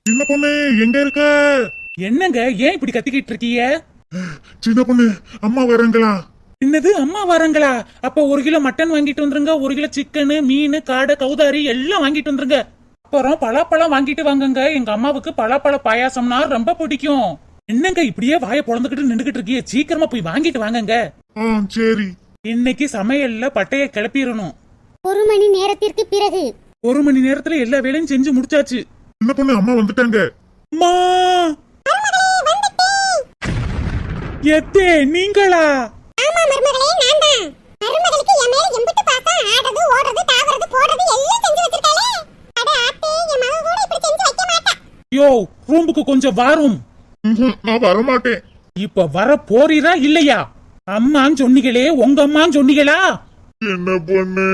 சின்ன பொண்ணு எங்க இருக்க? என்னங்க ஏன் இப்படி கத்திக்கிட்டு இருக்கீங்க? சின்ன பொண்ணு அம்மா வரங்களா? என்னது அம்மா வராங்களா? அப்ப 1 கிலோ மட்டன் வாங்கிட்டு வந்துருங்க, 1 கிலோ சிக்கனு, மீன், காடை, கௌதாரி எல்லாம் வாங்கிட்டு வந்துருங்க. அப்புறம் பலாப்பழம் வாங்கிட்டு வாங்குங்க. எங்க அம்மாவுக்கு பலாப்பழ பாயாசம்னா ரொம்ப பிடிக்கும். என்னங்க இப்படியே வாயை பொழந்துக்கிட்டு நின்றுகிட்டு இருக்கீங்க? சீக்கிரமா போய் வாங்கிட்டு வாங்குங்க. சரி. இன்னைக்கு சமையல்ல பட்டைய கிளப்பிடணும். 1 மணி நேரத்திற்கு பிறகு 1 மணி நேரத்துல எல்லா வேலையும் செஞ்சு முடிச்சாச்சு. சின்ன பொண்ணு அம்மா வந்துட்டாங்க. அம்மா எத்தே நீங்களா? ஆமா மருமகளே, நான் தான். மருமகளுக்கு என் மேல எம்பிட்டு பாசம். ஆடுறது ஓடுறது தாவறது போடுறது எல்லாம் செஞ்சு வச்சிருக்காளே. அட ஆத்தே, என் மகன் கூட இப்படி செஞ்சு வைக்க மாட்டா. யோ ரூமுக்கு கொஞ்சம் வாரும். நான் வரமாட்டேன். இப்ப வர போறீரா இல்லையா? அம்மான்னு சொன்னீங்களே, உங்க அம்மான்னு சொன்னீங்களா? என்ன பொண்ணு